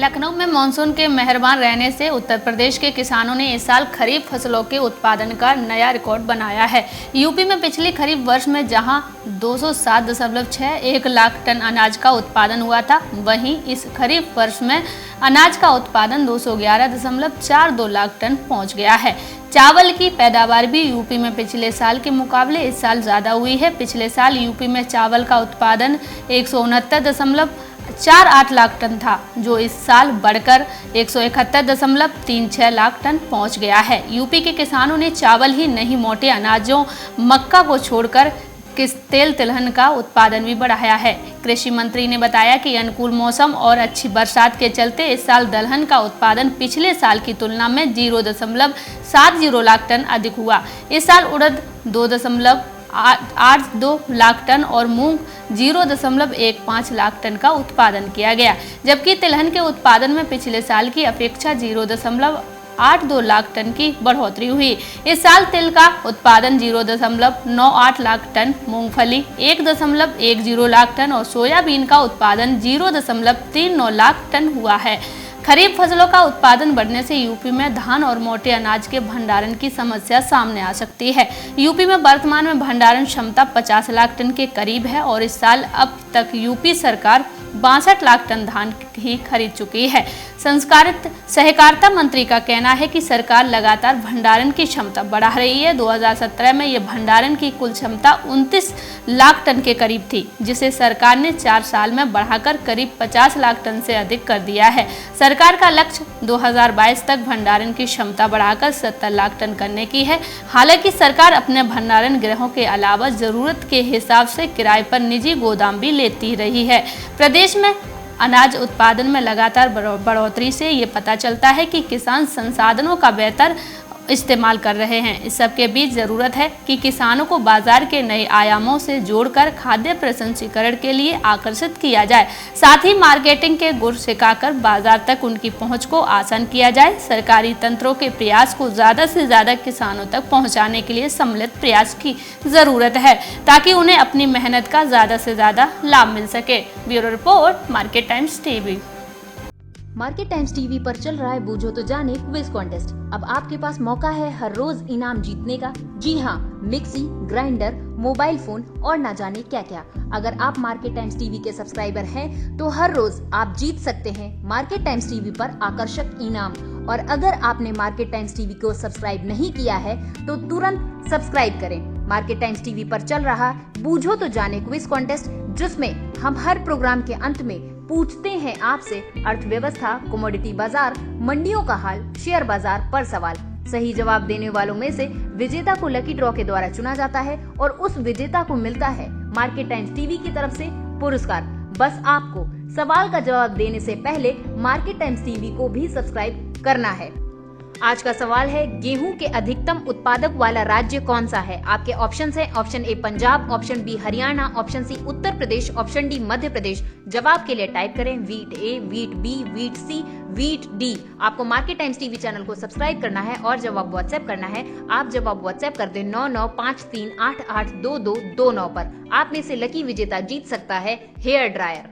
लखनऊ में मानसून के मेहरबान रहने से उत्तर प्रदेश के किसानों ने इस साल खरीफ फसलों के उत्पादन का नया रिकॉर्ड बनाया है। यूपी में पिछले खरीफ वर्ष में जहां 207.61 लाख टन अनाज का उत्पादन हुआ था, वहीं इस खरीफ वर्ष में अनाज का उत्पादन 211.42 लाख टन पहुंच गया है। चावल की पैदावार भी यूपी में पिछले साल के मुकाबले इस साल ज्यादा हुई है। पिछले साल यूपी में चावल का उत्पादन 169.48 लाख टन था, जो इस साल बढ़कर 171.36 लाख टन पहुंच गया है। यूपी के किसानों ने चावल ही नहीं, मोटे अनाजों मक्का को छोड़कर तेल तिलहन का उत्पादन भी बढ़ाया है। कृषि मंत्री ने बताया कि अनुकूल मौसम और अच्छी बरसात के चलते इस साल दलहन का उत्पादन पिछले साल की तुलना में 0.70 लाख टन अधिक हुआ। इस साल उड़द 2.82 लाख टन और मूंग 0.15 लाख टन का उत्पादन किया गया, जबकि तिलहन के उत्पादन में पिछले साल की अपेक्षा 0.82 लाख टन की बढ़ोतरी हुई। इस साल तिल का उत्पादन 0.98 लाख टन, मूंगफली 1.10 लाख टन और सोयाबीन का उत्पादन 0.39 लाख टन हुआ है। खरीफ फसलों का उत्पादन बढ़ने से यूपी में धान और मोटे अनाज के भंडारण की समस्या सामने आ सकती है। यूपी में वर्तमान में भंडारण क्षमता 50 लाख टन के करीब है और इस साल अब तक यूपी सरकार 62 लाख टन धान ही खरीद चुकी है। संस्कारित सहकारिता मंत्री का कहना है कि सरकार लगातार भंडारण की क्षमता बढ़ा रही है। 2017 में यह भंडारण की कुल क्षमता 29 लाख टन के करीब थी, जिसे सरकार ने 4 साल में बढ़ाकर करीब 50 लाख टन से अधिक कर दिया है। सरकार का लक्ष्य 2022 तक भंडारण की क्षमता बढ़ाकर 70 लाख टन करने की है। हालांकि सरकार अपने भंडारण गृहों के अलावा जरूरत के हिसाब से किराए पर निजी गोदाम भी लेती रही है। प्रदेश में अनाज उत्पादन में लगातार बढ़ोतरी से ये पता चलता है कि किसान संसाधनों का बेहतर इस्तेमाल कर रहे हैं। इस सब के बीच जरूरत है कि किसानों को बाजार के नए आयामों से जोड़कर खाद्य प्रसंस्करण के लिए आकर्षित किया जाए। साथ ही मार्केटिंग के गुर सिखाकर बाजार तक उनकी पहुंच को आसान किया जाए। सरकारी तंत्रों के प्रयास को ज्यादा से ज्यादा किसानों तक पहुंचाने के लिए सम्मिलित प्रयास की जरूरत है, ताकि उन्हें अपनी मेहनत का ज्यादा से ज्यादा लाभ मिल सके। Bureau report, market Times TV. Market Times TV पर चल रहा है बूझो तो जाने क्विज कॉन्टेस्ट। अब आपके पास मौका है हर रोज इनाम जीतने का। जी हाँ, मिक्सी, ग्राइंडर, मोबाइल फोन और ना जाने क्या क्या। अगर आप मार्केट टाइम्स टीवी के सब्सक्राइबर हैं, तो हर रोज आप जीत सकते हैं मार्केट टाइम्स टीवी पर आकर्षक इनाम। और अगर आपने मार्केट टाइम्स टीवी को सब्सक्राइब नहीं किया है, तो तुरंत सब्सक्राइब करें। मार्केट टाइम्स टीवी पर चल रहा बूझो तो जाने क्विज कॉन्टेस्ट, जिसमें हम हर प्रोग्राम के अंत में पूछते हैं आपसे अर्थव्यवस्था, कमोडिटी बाजार, मंडियों का हाल, शेयर बाजार पर सवाल। सही जवाब देने वालों में से विजेता को लकी ड्रॉ के द्वारा चुना जाता है और उस विजेता को मिलता है मार्केट टाइम्स टीवी की तरफ से पुरस्कार। बस आपको सवाल का जवाब देने से पहले मार्केट टाइम्स टीवी को भी सब्सक्राइब करना है। आज का सवाल है, गेहूं के अधिकतम उत्पादक वाला राज्य कौन सा है? आपके ऑप्शंस हैं, option A Punjab, option B Haryana, option C Uttar Pradesh, option D Madhya Pradesh. जवाब के लिए टाइप करें वीट ए, वीट बी, वीट सी, वीट डी। आपको मार्केट टाइम्स टीवी चैनल को सब्सक्राइब करना है और जवाब व्हाट्सएप करना है। आप जवाब व्हाट्सएप कर दें 9953882229 पर। आप में से लकी विजेता जीत सकता है हेयर ड्रायर।